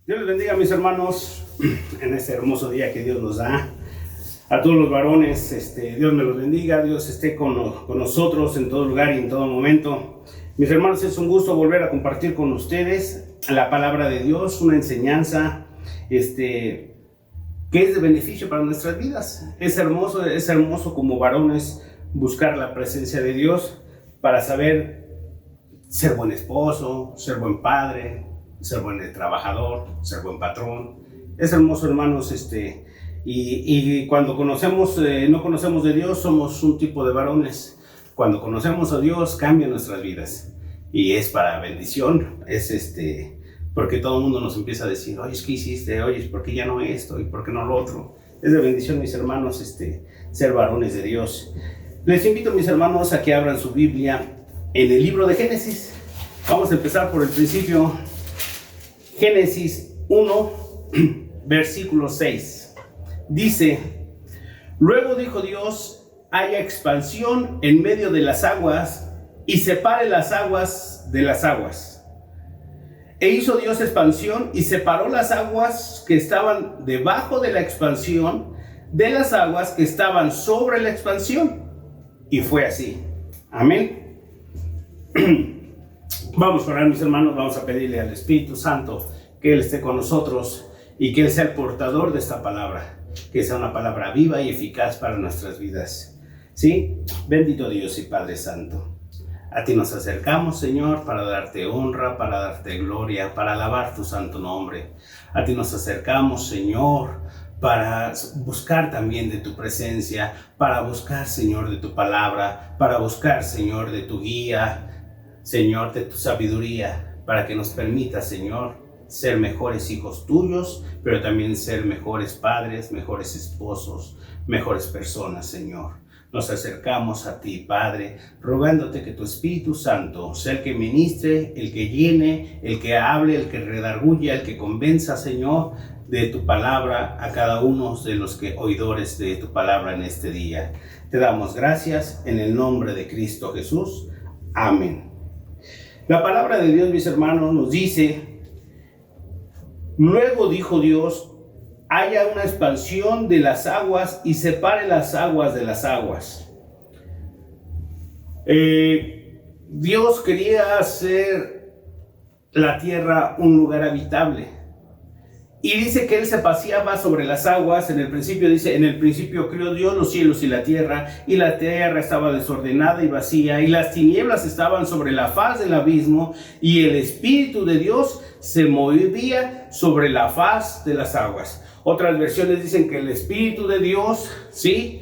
Dios les bendiga, mis hermanos, en este hermoso día que Dios nos da. A todos los varones, Dios me los bendiga, Dios esté con nosotros en todo lugar y en todo momento. Mis hermanos, es un gusto volver a compartir con ustedes la palabra de Dios, una enseñanza que es de beneficio para nuestras vidas. Es hermoso como varones buscar la presencia de Dios para saber ser buen esposo, ser buen padre, ser buen trabajador, ser buen patrón. Es hermoso, hermanos, y cuando no conocemos de Dios, somos un tipo de varones. Cuando conocemos a Dios, cambia nuestras vidas. Y es para bendición, porque todo el mundo nos empieza a decir, oye, ¿qué hiciste? Oye, ¿por qué ya no esto? ¿Y por qué no lo otro? Es de bendición, mis hermanos, ser varones de Dios. Les invito, mis hermanos, a que abran su Biblia en el libro de Génesis. Vamos a empezar por el principio. Génesis 1, versículo 6. Dice: Luego dijo Dios, haya expansión en medio de las aguas y separe las aguas de las aguas. E hizo Dios expansión y separó las aguas que estaban debajo de la expansión de las aguas que estaban sobre la expansión. Y fue así. Amén. Vamos a orar, mis hermanos, vamos a pedirle al Espíritu Santo que Él esté con nosotros y que Él sea el portador de esta palabra, que sea una palabra viva y eficaz para nuestras vidas. ¿Sí? Bendito Dios y Padre Santo. A ti nos acercamos, Señor, para darte honra, para darte gloria, para alabar tu santo nombre. A ti nos acercamos, Señor, para buscar también de tu presencia, para buscar, Señor, de tu palabra, para buscar, Señor, de tu guía, Señor, de tu sabiduría, para que nos permita, Señor, ser mejores hijos tuyos, pero también ser mejores padres, mejores esposos, mejores personas, Señor. Nos acercamos a ti, Padre, rogándote que tu Espíritu Santo sea el que ministre, el que llene, el que hable, el que redarguya, el que convenza, Señor, de tu palabra a cada uno de los oidores de tu palabra en este día. Te damos gracias en el nombre de Cristo Jesús. Amén. La palabra de Dios, mis hermanos, nos dice: Luego dijo Dios, haya una expansión de las aguas y separe las aguas de las aguas. Dios quería hacer la tierra un lugar habitable. Y dice que Él se paseaba sobre las aguas. En el principio dice, en el principio creó Dios los cielos y la tierra estaba desordenada y vacía, y las tinieblas estaban sobre la faz del abismo, y el Espíritu de Dios se movía sobre la faz de las aguas. Otras versiones dicen que el Espíritu de Dios, ¿sí?,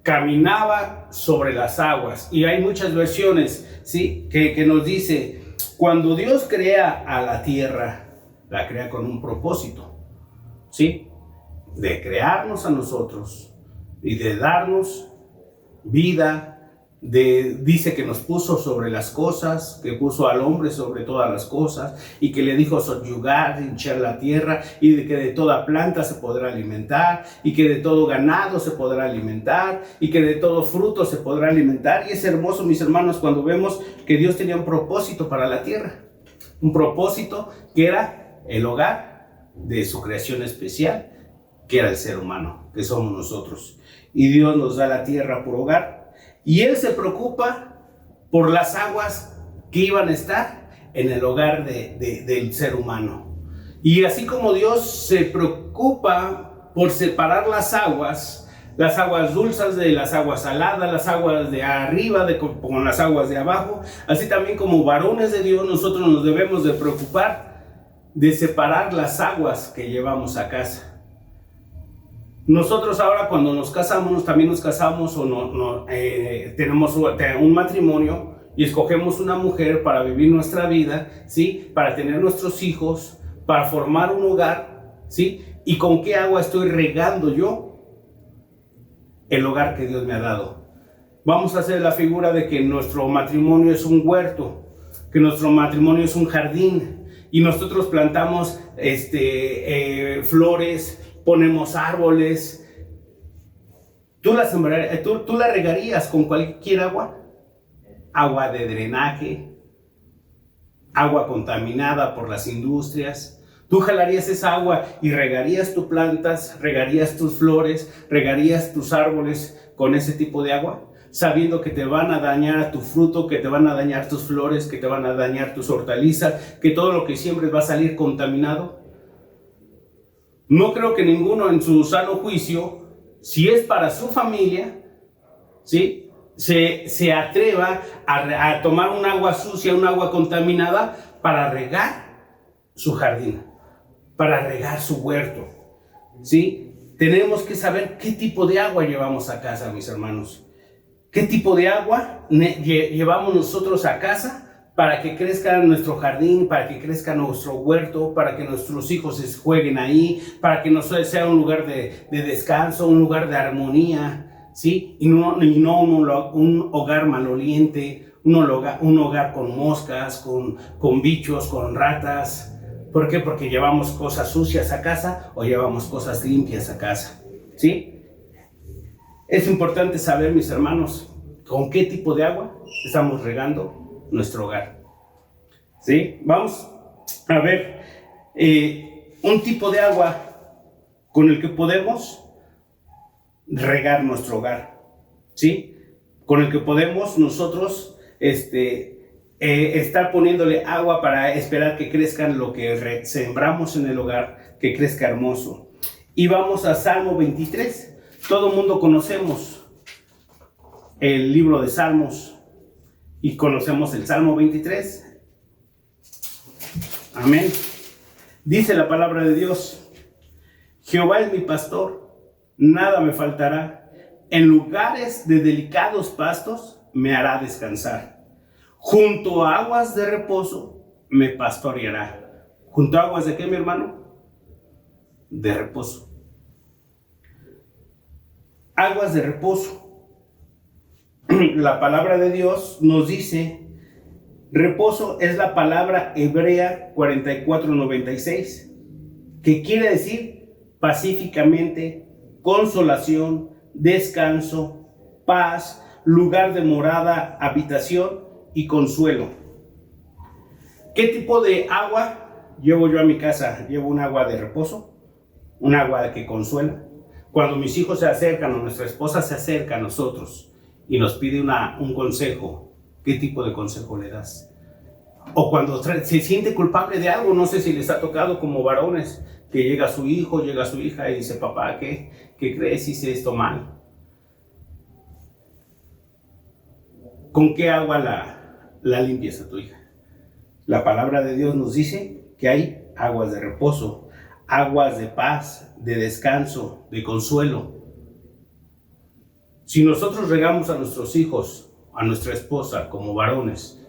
caminaba sobre las aguas. Y hay muchas versiones, ¿sí?, que nos dice, cuando Dios crea a la tierra, la crea con un propósito, ¿sí?, de crearnos a nosotros y de darnos vida. Dice que nos puso sobre las cosas, que puso al hombre sobre todas las cosas, y que le dijo subyugar, hinchar la tierra, y de que de toda planta se podrá alimentar, y que de todo ganado se podrá alimentar, y que de todo fruto se podrá alimentar. Y es hermoso, mis hermanos, cuando vemos que Dios tenía un propósito para la tierra, un propósito que era el hogar de su creación especial, que era el ser humano, que somos nosotros. Y Dios nos da la tierra por hogar, y Él se preocupa por las aguas que iban a estar en el hogar del ser humano. Y así como Dios se preocupa por separar las aguas dulces de las aguas saladas, las aguas de arriba con las aguas de abajo, así también como varones de Dios, nosotros nos debemos de preocupar de separar las aguas que llevamos a casa. Nosotros ahora, cuando nos casamos, también nos casamos o tenemos un matrimonio y escogemos una mujer para vivir nuestra vida, ¿sí?, para tener nuestros hijos, para formar un hogar, ¿sí? ¿Y con qué agua estoy regando yo el hogar que Dios me ha dado? Vamos a hacer la figura de que nuestro matrimonio es un huerto, que nuestro matrimonio es un jardín, y nosotros plantamos flores, ponemos árboles. ¿Tú la regarías con cualquier agua? Agua de drenaje, agua contaminada por las industrias, Tú jalarías esa agua y regarías tus plantas, regarías tus flores, regarías tus árboles con ese tipo de agua, sabiendo que te van a dañar tu fruto, que te van a dañar tus flores, que te van a dañar tus hortalizas, que todo lo que siembres va a salir contaminado. No creo que ninguno en su sano juicio, si es para su familia, ¿sí?, se atreva a tomar un agua sucia, un agua contaminada para regar su jardín, para regar su huerto, ¿sí? Tenemos que saber qué tipo de agua llevamos a casa, mis hermanos. ¿Qué tipo de agua llevamos nosotros a casa para que crezca nuestro jardín, para que crezca nuestro huerto, para que nuestros hijos jueguen ahí, para que sea un lugar de descanso, un lugar de armonía, ¿sí? Y no un hogar maloliente, un hogar con moscas, con bichos, con ratas? ¿Por qué? Porque llevamos cosas sucias a casa o llevamos cosas limpias a casa, ¿sí? Es importante saber, mis hermanos, con qué tipo de agua estamos regando nuestro hogar, ¿sí? Vamos a ver un tipo de agua con el que podemos regar nuestro hogar, ¿sí? Con el que podemos nosotros estar poniéndole agua para esperar que crezcan lo que sembramos en el hogar, que crezca hermoso. Y vamos a Salmo 23. Todo el mundo conocemos el libro de Salmos y conocemos el Salmo 23. Amén. Dice la palabra de Dios: Jehová es mi pastor, nada me faltará. En lugares de delicados pastos me hará descansar. Junto a aguas de reposo me pastoreará. ¿Junto a aguas de qué, mi hermano? De reposo. Aguas de reposo. La palabra de Dios nos dice, reposo es la palabra hebrea 4496, que quiere decir pacíficamente, consolación, descanso, paz, lugar de morada, habitación y consuelo. ¿Qué tipo de agua llevo yo a mi casa? Llevo un agua de reposo, un agua que consuela. Cuando mis hijos se acercan o nuestra esposa se acerca a nosotros y nos pide un consejo, ¿qué tipo de consejo le das? O cuando se siente culpable de algo, no sé si les ha tocado como varones, que llega su hijo, llega su hija y dice, papá, ¿qué crees? Hice esto mal. ¿Con qué agua la limpias a tu hija? La palabra de Dios nos dice que hay aguas de reposo, aguas de paz, de descanso, de consuelo. Si nosotros regamos a nuestros hijos, a nuestra esposa como varones,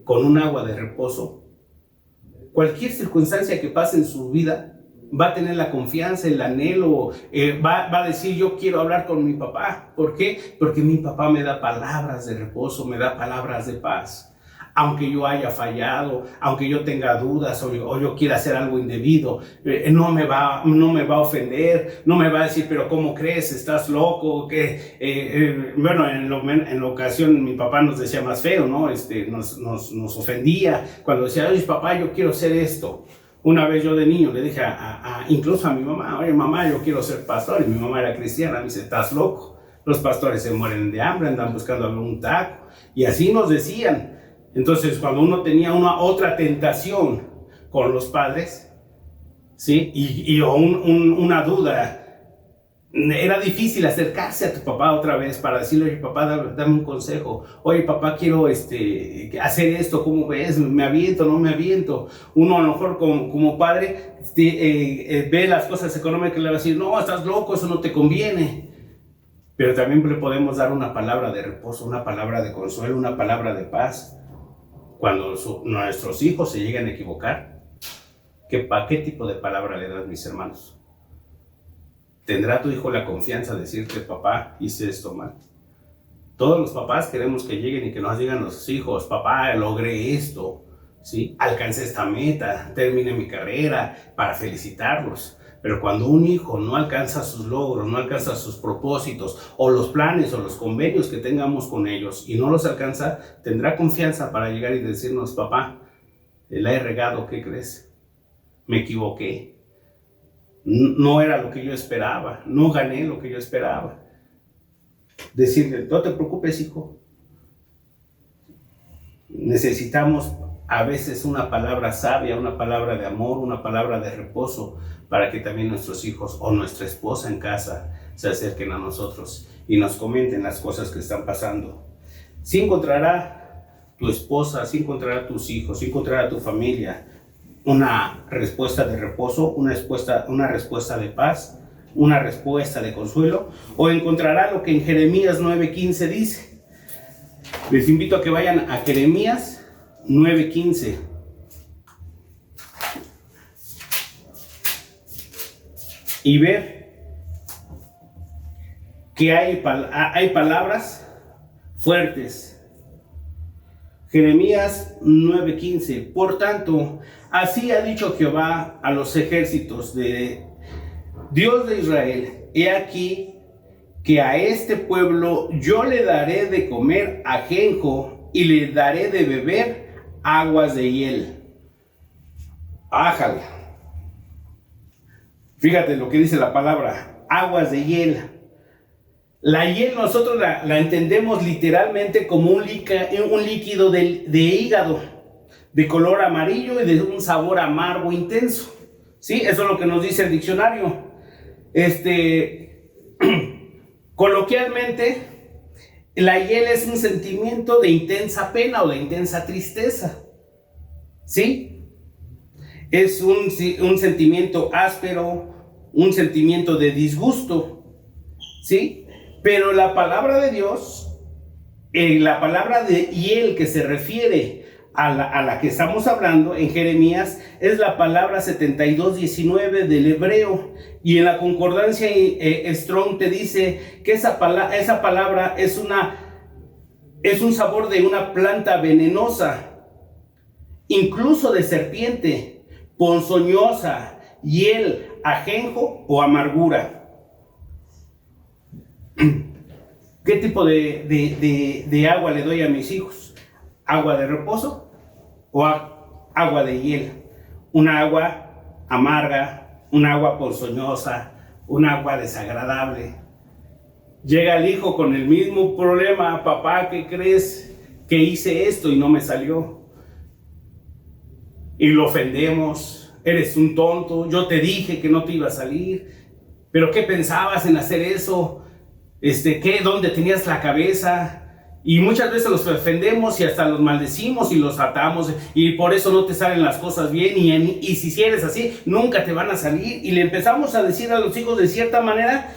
con un agua de reposo, cualquier circunstancia que pase en su vida va a tener la confianza, el anhelo, va a decir, yo quiero hablar con mi papá. ¿Por qué? Porque mi papá me da palabras de reposo, me da palabras de paz. Aunque yo haya fallado, aunque yo tenga dudas o yo quiera hacer algo indebido, no me va a ofender, no me va a decir, pero ¿cómo crees? ¿Estás loco? Bueno, en la ocasión mi papá nos decía más feo, ¿no? Nos ofendía cuando decía, oye, papá, yo quiero hacer esto. Una vez yo de niño le dije incluso a mi mamá, oye, mamá, yo quiero ser pastor. Y mi mamá era cristiana, me dice, ¿estás loco? Los pastores se mueren de hambre, andan buscando algún taco. Y así nos decían. Entonces, cuando uno tenía otra tentación con los padres, ¿sí? Y una duda, era difícil acercarse a tu papá otra vez para decirle, oye, papá, dame un consejo. Oye, papá, quiero hacer esto, ¿cómo ves? ¿Me aviento, no me aviento? Uno a lo mejor como padre ve las cosas económicas y le va a decir, no, estás loco, eso no te conviene. Pero también le podemos dar una palabra de reposo, una palabra de consuelo, una palabra de paz. Cuando nuestros hijos se llegan a equivocar, ¿qué tipo de palabra le das, mis hermanos? ¿Tendrá tu hijo la confianza de decirte, papá, hice esto mal? Todos los papás queremos que lleguen y que nos digan los hijos, papá, logré esto, ¿sí? Alcancé esta meta, terminé mi carrera, para felicitarlos. Pero cuando un hijo no alcanza sus logros, no alcanza sus propósitos, o los planes o los convenios que tengamos con ellos y no los alcanza, tendrá confianza para llegar y decirnos, papá, la he regado, ¿qué crees? me equivoqué. No era lo que yo esperaba, no gané lo que yo esperaba. Decirle, no te preocupes, hijo. Necesitamos a veces una palabra sabia, una palabra de amor, una palabra de reposo, para que también nuestros hijos o nuestra esposa en casa se acerquen a nosotros y nos comenten las cosas que están pasando. Si encontrará tu esposa, si encontrará tus hijos, si encontrará tu familia una respuesta de reposo, una respuesta de paz, una respuesta de consuelo, o encontrará lo que en Jeremías 9:15 dice. Les invito a que vayan a Jeremías 9:15. Y ver que hay palabras fuertes. Jeremías 9:15. Por tanto, así ha dicho Jehová a los ejércitos de Dios de Israel: he aquí que a este pueblo yo le daré de comer ajenjo y le daré de beber aguas de hiel. Ájale. Fíjate lo que dice la palabra, aguas de hiel. La hiel nosotros la entendemos literalmente como un líquido de hígado, de color amarillo y de un sabor amargo intenso. ¿Sí? Eso es lo que nos dice el diccionario. Coloquialmente, la hiel es un sentimiento de intensa pena o de intensa tristeza. ¿Sí? Es un sentimiento áspero, un sentimiento de disgusto. ¿Sí? Pero la palabra de Dios, la palabra de hiel que se refiere a la que estamos hablando en Jeremías, es la palabra 72:19 del hebreo, y en la concordancia Strong te dice que esa palabra es un sabor de una planta venenosa, incluso de serpiente, ponzoñosa, hiel, ajenjo o amargura. ¿Qué tipo de agua le doy a mis hijos? ¿Agua de reposo o agua de hiel? Un agua amarga, un agua ponzoñosa, un agua desagradable. Llega el hijo con el mismo problema: papá, ¿qué crees? Que hice esto y no me salió. Y lo ofendemos: eres un tonto, yo te dije que no te iba a salir, pero ¿qué pensabas en hacer eso? ¿Dónde tenías la cabeza? Y muchas veces los ofendemos y hasta los maldecimos y los atamos, y por eso no te salen las cosas bien, y si eres así, nunca te van a salir. Y le empezamos a decir a los hijos de cierta manera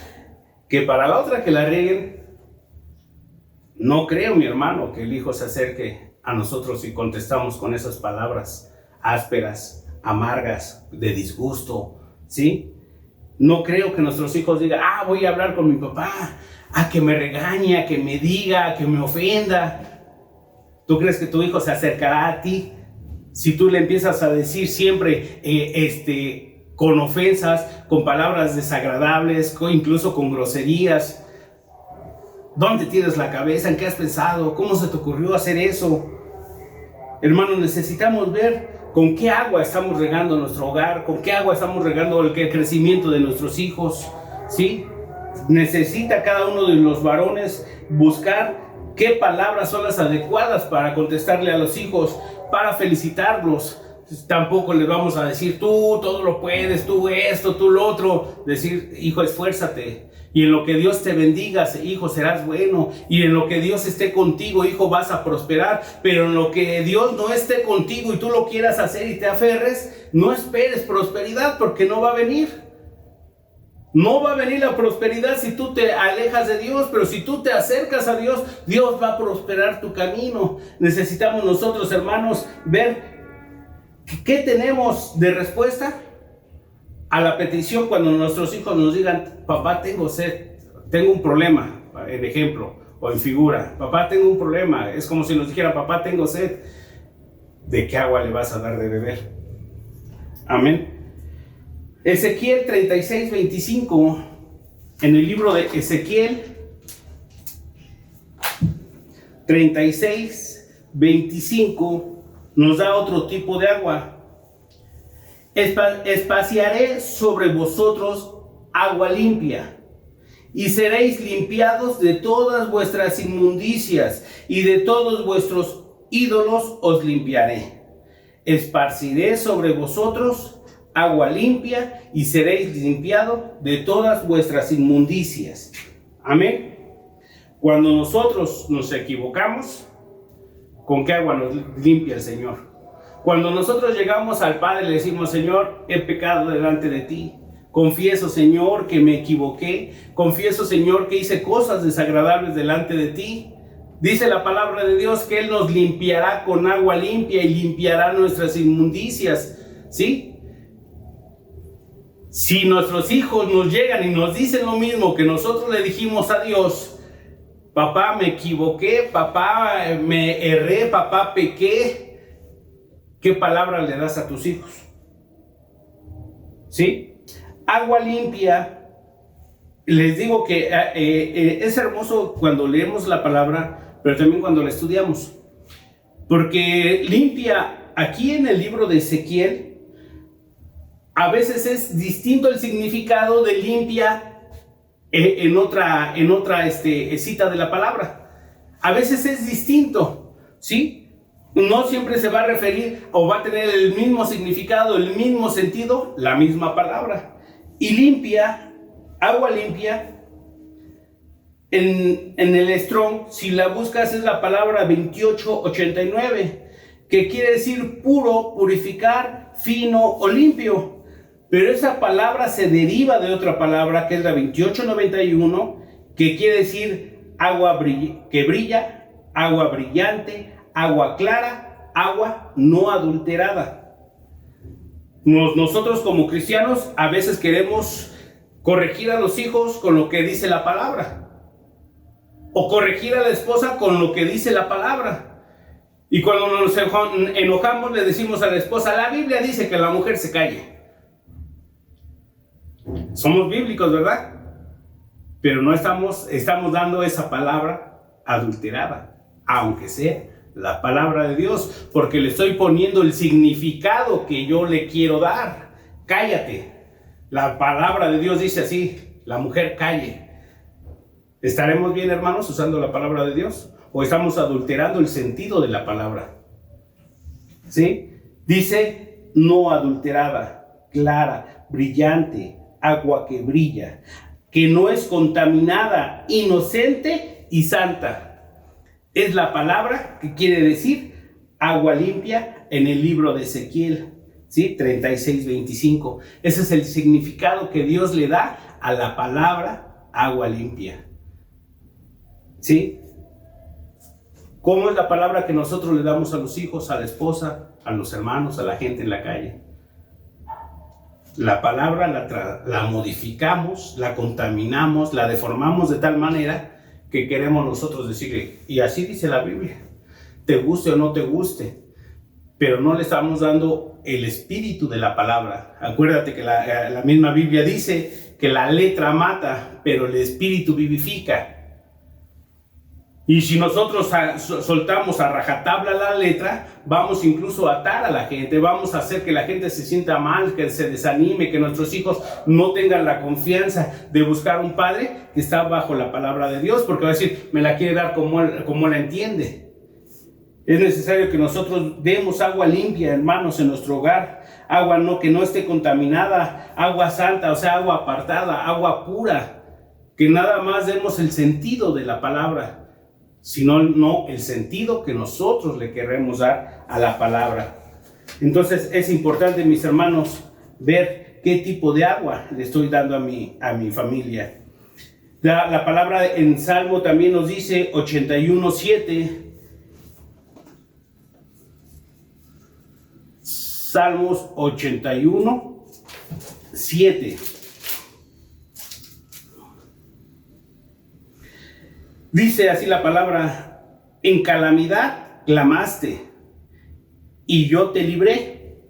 que para la otra que la rieguen. No creo, mi hermano, que el hijo se acerque a nosotros y contestamos con esas palabras ásperas, amargas, de disgusto, ¿sí? No creo que nuestros hijos digan: voy a hablar con mi papá, a que me regañe, a que me diga, a que me ofenda. ¿Tú crees que tu hijo se acercará a ti si tú le empiezas a decir siempre con ofensas, con palabras desagradables, incluso con groserías? ¿Dónde tienes la cabeza? ¿En qué has pensado? ¿Cómo se te ocurrió hacer eso? Hermanos, necesitamos ver con qué agua estamos regando nuestro hogar, con qué agua estamos regando el crecimiento de nuestros hijos, ¿sí? Necesita cada uno de los varones buscar qué palabras son las adecuadas para contestarle a los hijos, para felicitarlos. Tampoco les vamos a decir: tú todo lo puedes, tú esto, tú lo otro. Decir: hijo, esfuérzate, y en lo que Dios te bendiga, hijo, serás bueno, y en lo que Dios esté contigo, hijo, vas a prosperar. Pero en lo que Dios no esté contigo y tú lo quieras hacer y te aferres, no esperes prosperidad, porque no va a venir. No va a venir la prosperidad si tú te alejas de Dios, pero si tú te acercas a Dios, Dios va a prosperar tu camino. Necesitamos nosotros, hermanos, ver qué tenemos de respuesta a la petición cuando nuestros hijos nos digan: papá, tengo sed, tengo un problema, en ejemplo o en figura. Papá, tengo un problema. Es como si nos dijera: papá, tengo sed. ¿De qué agua le vas a dar de beber? Amén. Ezequiel 36:25, en el libro de Ezequiel 36:25, nos da otro tipo de agua. Espaciaré sobre vosotros agua limpia, y seréis limpiados de todas vuestras inmundicias, y de todos vuestros ídolos os limpiaré. Esparciré sobre vosotros agua limpia, y seréis limpiados de todas vuestras inmundicias. Amén. Cuando nosotros nos equivocamos, ¿con qué agua nos limpia el Señor? Cuando nosotros llegamos al Padre y le decimos: Señor, he pecado delante de ti. Confieso, Señor, que me equivoqué. Confieso, Señor, que hice cosas desagradables delante de ti. Dice la palabra de Dios que Él nos limpiará con agua limpia y limpiará nuestras inmundicias. ¿Sí? Si nuestros hijos nos llegan y nos dicen lo mismo que nosotros le dijimos a Dios: papá, me equivoqué, papá, me erré, papá, pequé, ¿qué palabra le das a tus hijos? ¿Sí? Agua limpia. Les digo que es hermoso cuando leemos la palabra, pero también cuando la estudiamos. Porque limpia, aquí en el libro de Ezequiel, a veces es distinto el significado de limpia en otra cita de la palabra. A veces es distinto, ¿sí? No siempre se va a referir o va a tener el mismo significado, el mismo sentido, la misma palabra. Y limpia, agua limpia, en el Strong, si la buscas, es la palabra 2889, que quiere decir puro, purificar, fino o limpio. Pero esa palabra se deriva de otra palabra, que es la 2891, que quiere decir agua que brilla, agua brillante, agua clara, agua no adulterada. Nosotros como cristianos a veces queremos corregir a los hijos con lo que dice la palabra, o corregir a la esposa con lo que dice la palabra. Y cuando nos enojamos le decimos a la esposa: la Biblia dice que la mujer se calle. Somos bíblicos, ¿verdad? Pero no estamos dando esa palabra adulterada, aunque sea la palabra de Dios, porque le estoy poniendo el significado que yo le quiero dar. Cállate. La palabra de Dios dice así: la mujer calle. ¿Estaremos bien, hermanos, usando la palabra de Dios? ¿O estamos adulterando el sentido de la palabra? ¿Sí? Dice no adulterada, clara, brillante, agua que brilla, que no es contaminada, inocente y santa. Es la palabra que quiere decir agua limpia en el libro de Ezequiel, ¿sí? 36:25. Ese es el significado que Dios le da a la palabra agua limpia, ¿sí? ¿Cómo es la palabra que nosotros le damos a los hijos, a la esposa, a los hermanos, a la gente en la calle? La palabra la modificamos, la contaminamos, la deformamos de tal manera que queremos nosotros decirle: y así dice la Biblia, te guste o no te guste, pero no le estamos dando el espíritu de la palabra. Acuérdate que la misma Biblia dice que la letra mata, pero el espíritu vivifica. Y si nosotros soltamos a rajatabla la letra, vamos incluso a atar a la gente, vamos a hacer que la gente se sienta mal, que se desanime, que nuestros hijos no tengan la confianza de buscar un padre que está bajo la palabra de Dios, porque va a decir: me la quiere dar como la entiende. Es necesario que nosotros demos agua limpia, hermanos, en nuestro hogar, agua que no esté contaminada, agua santa, o sea, agua apartada, agua pura, que nada más demos el sentido de la palabra, sino no el sentido que nosotros le queremos dar a la palabra. Entonces es importante, mis hermanos, ver qué tipo de agua le estoy dando a mi familia. La palabra en Salmo también nos dice 81:7. Salmos 81:7. Dice así la palabra: en calamidad clamaste, y yo te libré.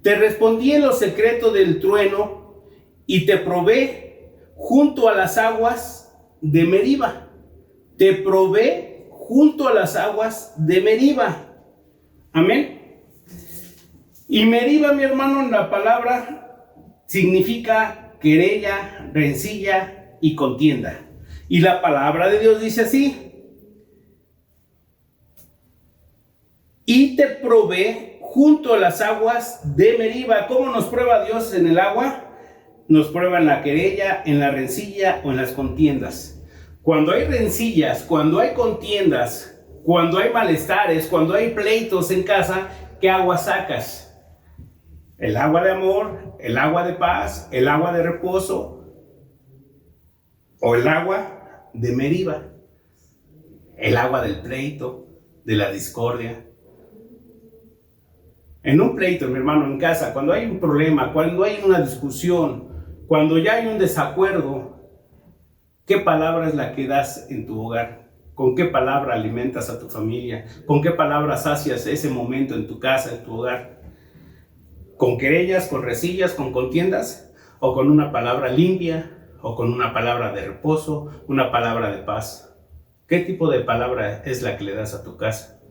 Te respondí en lo secreto del trueno, y te probé junto a las aguas de Meriba. Te probé junto a las aguas de Meriba. Amén. Y Meriba, mi hermano, en la palabra significa querella, rencilla y contienda. Y la palabra de Dios dice así: y te probé junto a las aguas de Meriba. ¿Cómo nos prueba Dios en el agua? Nos prueba en la querella, en la rencilla o en las contiendas. Cuando hay rencillas, cuando hay contiendas, cuando hay malestares, cuando hay pleitos en casa, ¿qué agua sacas? El agua de amor, el agua de paz, el agua de reposo o el agua de Meriba, el agua del pleito, de la discordia. En un pleito, mi hermano, en casa, cuando hay un problema, cuando hay una discusión, cuando ya hay un desacuerdo, ¿qué palabra es la que das en tu hogar? ¿Con qué palabra alimentas a tu familia? ¿Con qué palabra sacias ese momento en tu casa, en tu hogar? ¿Con querellas, con rencillas, con contiendas? ¿O con una palabra limpia? ¿O con una palabra de reposo? ¿Una palabra de paz? ¿Qué tipo de palabra es la que le das a tu casa?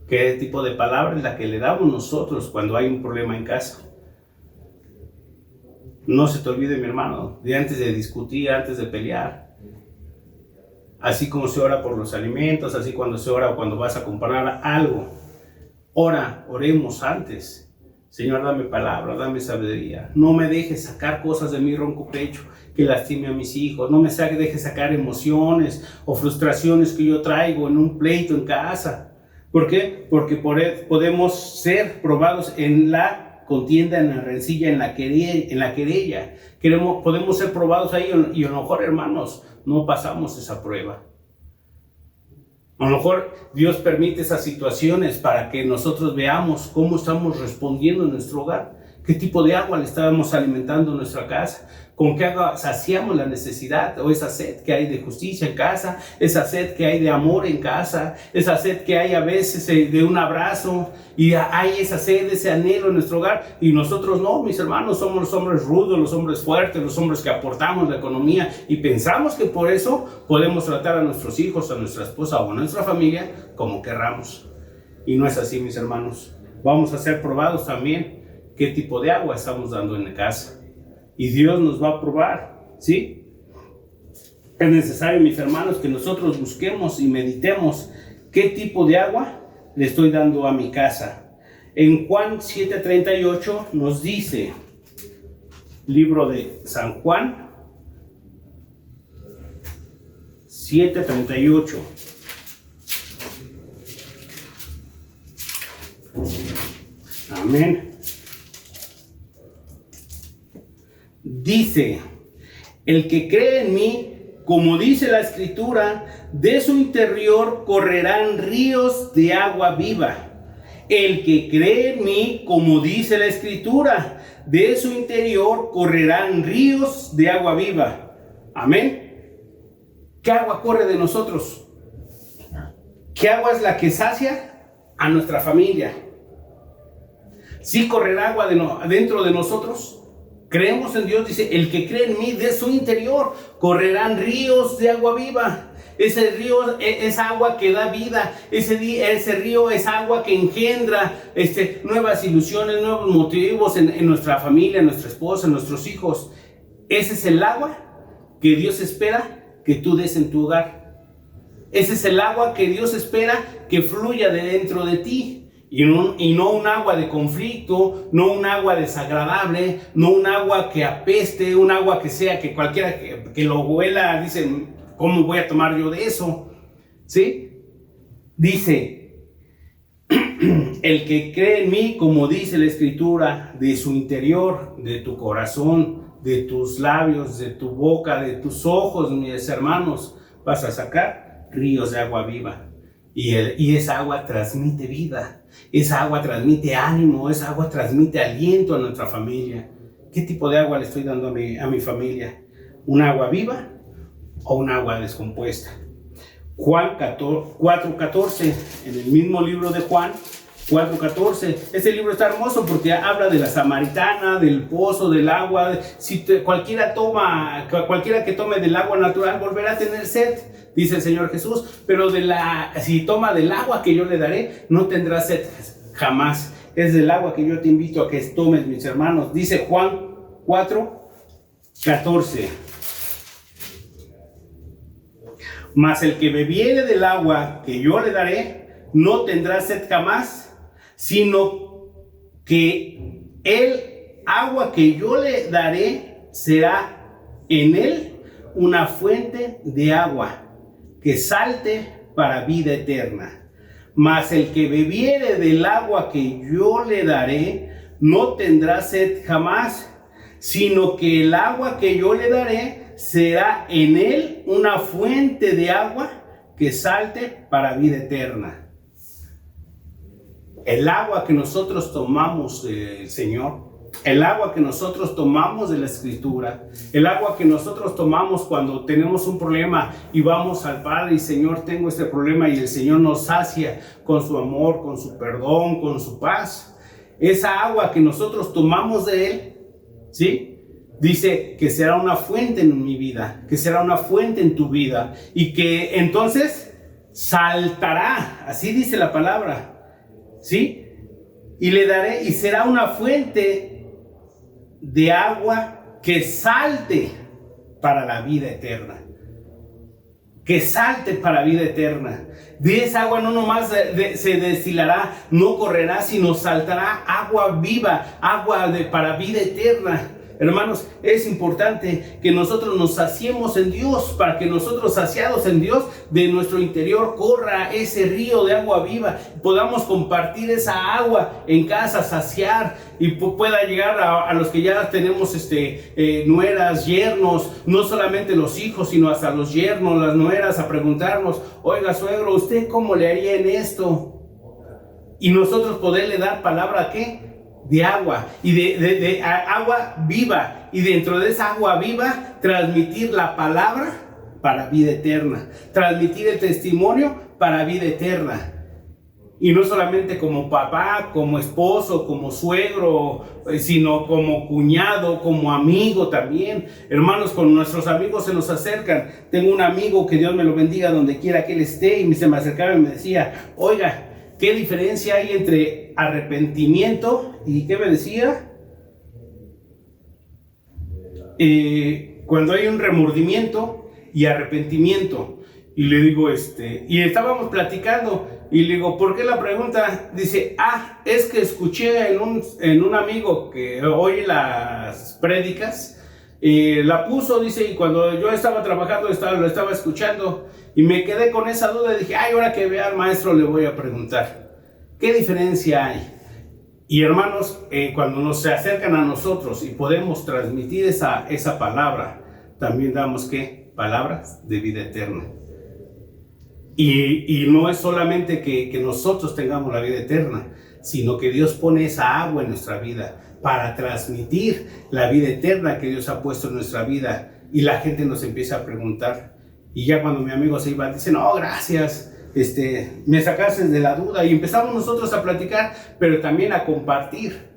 ¿Qué tipo de palabra es la que le damos nosotros cuando hay un problema en casa? No se te olvide, mi hermano, de antes de discutir, antes de pelear. Así como se ora por los alimentos, así cuando se ora o cuando vas a comprar algo. Oremos antes. Señor, dame palabra, dame sabiduría. No me dejes sacar cosas de mi ronco pecho que lastime a mis hijos. No me dejes sacar emociones o frustraciones que yo traigo en un pleito en casa. ¿Por qué? Porque podemos ser probados en la contienda, en la rencilla, en la querella. Podemos ser probados ahí y a lo mejor, hermanos, no pasamos esa prueba. A lo mejor Dios permite esas situaciones para que nosotros veamos cómo estamos respondiendo en nuestro hogar, qué tipo de agua le estábamos alimentando en nuestra casa, con qué agua saciamos la necesidad o esa sed que hay de justicia en casa, esa sed que hay de amor en casa, esa sed que hay a veces de un abrazo, y hay esa sed, ese anhelo en nuestro hogar. Y nosotros no, mis hermanos, somos los hombres rudos, los hombres fuertes, los hombres que aportamos la economía, y pensamos que por eso podemos tratar a nuestros hijos, a nuestra esposa o a nuestra familia como querramos. Y no es así, mis hermanos. Vamos a ser probados también qué tipo de agua estamos dando en la casa. Y Dios nos va a probar, ¿sí? Es necesario, mis hermanos, que nosotros busquemos y meditemos qué tipo de agua le estoy dando a mi casa. En Juan 7:38 nos dice, libro de San Juan 7:38. Amén. Dice: el que cree en mí, como dice la Escritura, de su interior correrán ríos de agua viva. El que cree en mí, como dice la Escritura, de su interior correrán ríos de agua viva. Amén. ¿Qué agua corre de nosotros? ¿Qué agua es la que sacia a nuestra familia? ¿Sí correrá agua dentro de nosotros? Creemos en Dios, dice: el que cree en mí, de su interior correrán ríos de agua viva. Ese río es agua que da vida. Ese río es agua que engendra nuevas ilusiones, nuevos motivos en nuestra familia, en nuestra esposa, en nuestros hijos. Ese es el agua que Dios espera que tú des en tu hogar. Ese es el agua que Dios espera que fluya de dentro de ti. Y no un agua de conflicto, no un agua desagradable, no un agua que apeste, un agua que sea que cualquiera que lo huela, dice: ¿cómo voy a tomar yo de eso? ¿Sí? Dice: el que cree en mí, como dice la Escritura, de su interior, de tu corazón, de tus labios, de tu boca, de tus ojos, mis hermanos, vas a sacar ríos de agua viva. Y esa agua transmite vida, esa agua transmite ánimo, esa agua transmite aliento a nuestra familia. ¿Qué tipo de agua le estoy dando a mi familia? ¿Un agua viva o un agua descompuesta? Juan 4:14, en el mismo libro de Juan 4:14. Este libro está hermoso porque habla de la samaritana, del pozo, del agua. Cualquiera que tome del agua natural volverá a tener sed, dice el Señor Jesús, pero si toma del agua que yo le daré, no tendrá sed jamás. es del agua que yo te invito a que tomes, mis hermanos. Dice Juan 4:14. Mas el que bebiere del agua que yo le daré, no tendrá sed jamás, sino que el agua que yo le daré será en él una fuente de agua que salte para vida eterna. Mas el que bebiere del agua que yo le daré, no tendrá sed jamás, sino que el agua que yo le daré será en él una fuente de agua que salte para vida eterna. El agua que nosotros tomamos del Señor, el agua que nosotros tomamos de la Escritura, el agua que nosotros tomamos cuando tenemos un problema y vamos al Padre y Señor, tengo este problema, y el Señor nos sacia con su amor, con su perdón, con su paz. Esa agua que nosotros tomamos de Él, ¿sí? Dice que será una fuente en mi vida, que será una fuente en tu vida, y que entonces saltará, así dice la palabra, ¿sí? Y le daré, y será una fuente de agua que salte para la vida eterna. Que salte para vida eterna. De esa agua no nomás se destilará, no correrá, sino saltará agua viva, agua para vida eterna. Hermanos, es importante que nosotros nos saciemos en Dios, para que nosotros, saciados en Dios, de nuestro interior corra ese río de agua viva, podamos compartir esa agua en casa, saciar, y pueda llegar a los que ya tenemos nueras, yernos, no solamente los hijos, sino hasta los yernos, las nueras, a preguntarnos: oiga, suegro, ¿usted cómo le haría en esto? Y nosotros poderle dar palabra, ¿qué? De agua, y de agua viva, y dentro de esa agua viva transmitir la palabra para vida eterna, transmitir el testimonio para vida eterna. Y no solamente como papá, como esposo, como suegro, sino como cuñado, como amigo también. Hermanos, con nuestros amigos se nos acercan. Tengo un amigo, que Dios me lo bendiga donde quiera que él esté, y se me acercaba y me decía: oiga, ¿qué diferencia hay entre arrepentimiento y qué me decía? Cuando hay un remordimiento y arrepentimiento. Y le digo, y estábamos platicando, y le digo: ¿por qué la pregunta? Dice: es que escuché en un amigo que oye las prédicas, la puso, dice, y cuando yo estaba trabajando, lo estaba escuchando, y me quedé con esa duda, y dije: ahora que vea al maestro le voy a preguntar, ¿qué diferencia hay? Y hermanos, cuando nos se acercan a nosotros y podemos transmitir esa palabra, también damos, ¿qué? Palabras de vida eterna. Y no es solamente que nosotros tengamos la vida eterna, sino que Dios pone esa agua en nuestra vida para transmitir la vida eterna que Dios ha puesto en nuestra vida. Y la gente nos empieza a preguntar. Y ya cuando mi amigo se iba, dice: no, gracias, me sacaste de la duda. Y empezamos nosotros a platicar, pero también a compartir,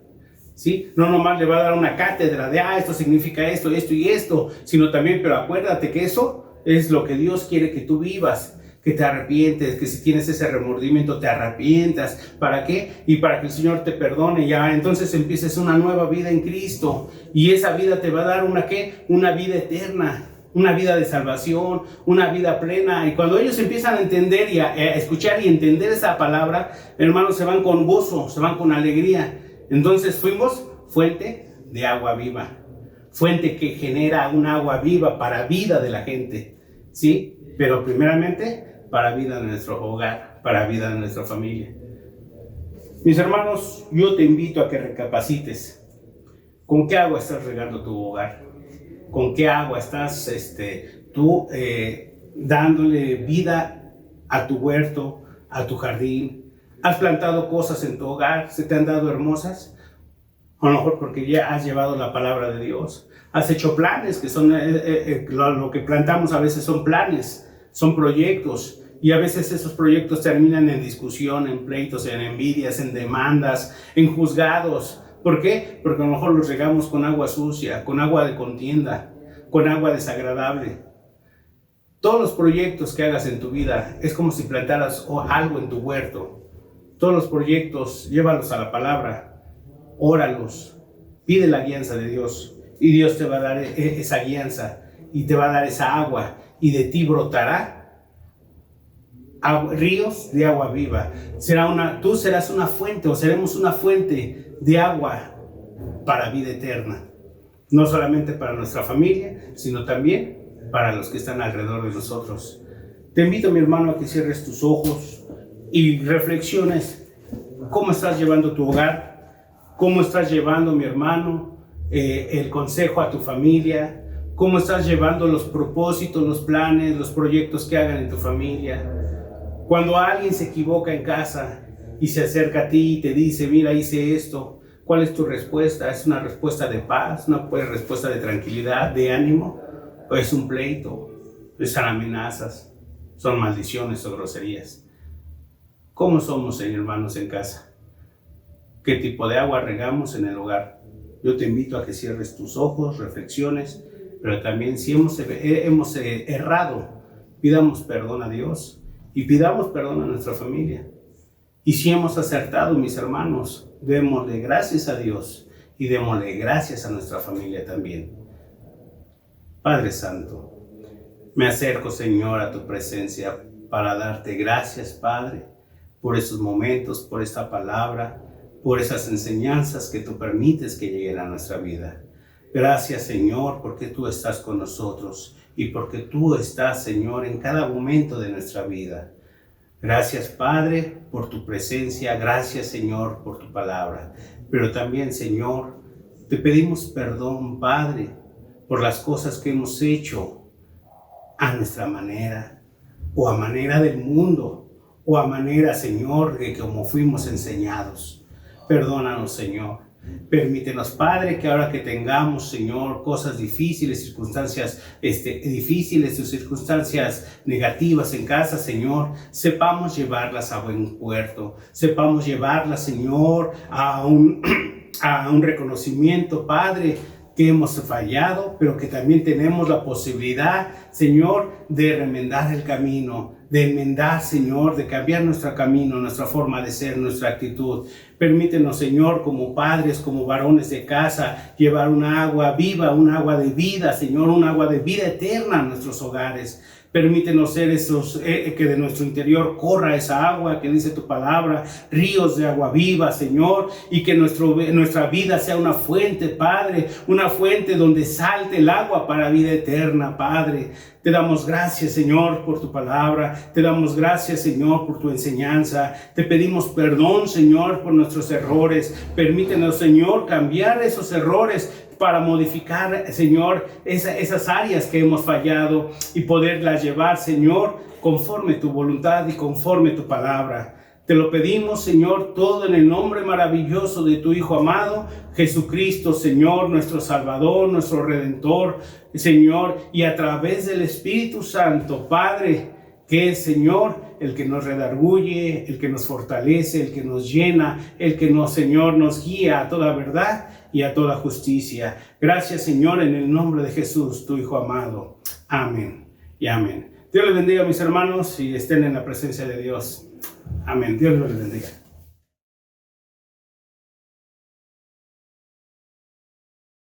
¿sí? No nomás le va a dar una cátedra de esto significa esto, esto y esto, sino también, pero acuérdate que eso es lo que Dios quiere que tú vivas, que te arrepientes, que si tienes ese remordimiento te arrepientas. ¿Para qué? Y para que el Señor te perdone, ya entonces empieces una nueva vida en Cristo, y esa vida te va a dar una ¿qué? Una vida eterna, una vida de salvación, una vida plena. Y cuando ellos empiezan a entender y a escuchar y entender esa palabra, hermanos, se van con gozo, se van con alegría. Entonces fuimos fuente de agua viva, fuente que genera un agua viva para vida de la gente, ¿sí? Pero primeramente para vida de nuestro hogar, para vida de nuestra familia. Mis hermanos, yo te invito a que recapacites. ¿Con qué agua estás regando tu hogar? ¿Con qué agua estás tú dándole vida a tu huerto, a tu jardín? ¿Has plantado cosas en tu hogar? ¿Se te han dado hermosas? A lo mejor porque ya has llevado la palabra de Dios. Has hecho planes, que son lo que plantamos a veces son planes, son proyectos. Y a veces esos proyectos terminan en discusión, en pleitos, en envidias, en demandas, en juzgados. ¿Por qué? Porque a lo mejor los regamos con agua sucia, con agua de contienda, con agua desagradable. Todos los proyectos que hagas en tu vida es como si plantaras algo en tu huerto. Todos los proyectos, llévalos a la palabra, óralos, pide la guianza de Dios y Dios te va a dar esa guianza y te va a dar esa agua y de ti brotará ríos de agua viva. Tú serás una fuente o seremos una fuente de agua para vida eterna. No solamente para nuestra familia, sino también para los que están alrededor de nosotros. Te invito, mi hermano, a que cierres tus ojos y reflexiones cómo estás llevando tu hogar, cómo estás llevando, mi hermano, el consejo a tu familia, cómo estás llevando los propósitos, los planes, los proyectos que hagan en tu familia. Cuando alguien se equivoca en casa y se acerca a ti y te dice, mira, hice esto, ¿cuál es tu respuesta? ¿Es una respuesta de paz, una respuesta de tranquilidad, de ánimo? ¿O es un pleito? ¿Son amenazas? ¿Son maldiciones o groserías? ¿Cómo somos, hermanos, en casa? ¿Qué tipo de agua regamos en el hogar? Yo te invito a que cierres tus ojos, reflexiones, pero también si hemos errado, pidamos perdón a Dios y pidamos perdón a nuestra familia. Y si hemos acertado, mis hermanos, démosle gracias a Dios y démosle gracias a nuestra familia también. Padre Santo, me acerco, Señor, a tu presencia para darte gracias, Padre, por esos momentos, por esta palabra, por esas enseñanzas que tú permites que lleguen a nuestra vida. Gracias, Señor, porque tú estás con nosotros y porque tú estás, Señor, en cada momento de nuestra vida. Gracias, Padre, por tu presencia. Gracias, Señor, por tu palabra. Pero también, Señor, te pedimos perdón, Padre, por las cosas que hemos hecho a nuestra manera o a manera del mundo o a manera, Señor, de como fuimos enseñados. Perdónanos, Señor. Permítenos, Padre, que ahora que tengamos, Señor, cosas difíciles, circunstancias difíciles o circunstancias negativas en casa, Señor, sepamos llevarlas a buen puerto, sepamos llevarlas, Señor, a un reconocimiento, Padre, que hemos fallado, pero que también tenemos la posibilidad, Señor, de remendar el camino, de enmendar, Señor, de cambiar nuestro camino, nuestra forma de ser, nuestra actitud. Permítenos, Señor, como padres, como varones de casa, llevar una agua viva, un agua de vida, Señor, un agua de vida eterna a nuestros hogares. Permítenos ser esos, que de nuestro interior corra esa agua que dice tu palabra, ríos de agua viva, Señor, y que nuestra vida sea una fuente, Padre, una fuente donde salte el agua para vida eterna, Padre. Te damos gracias, Señor, por tu palabra. Te damos gracias, Señor, por tu enseñanza. Te pedimos perdón, Señor, por nuestros errores. Permítenos, Señor, cambiar esos errores para modificar, Señor, esas áreas que hemos fallado y poderlas llevar, Señor, conforme tu voluntad y conforme tu palabra. Te lo pedimos, Señor, todo en el nombre maravilloso de tu Hijo amado, Jesucristo, Señor, nuestro Salvador, nuestro Redentor, Señor, y a través del Espíritu Santo, Padre, que es, Señor, el que nos redarguye, el que nos fortalece, el que nos llena, el que nos, Señor, nos guía a toda verdad y a toda justicia. Gracias, Señor, en el nombre de Jesús, tu Hijo amado. Amén y amén. Dios les bendiga, mis hermanos, y estén en la presencia de Dios. Amén. Dios les bendiga.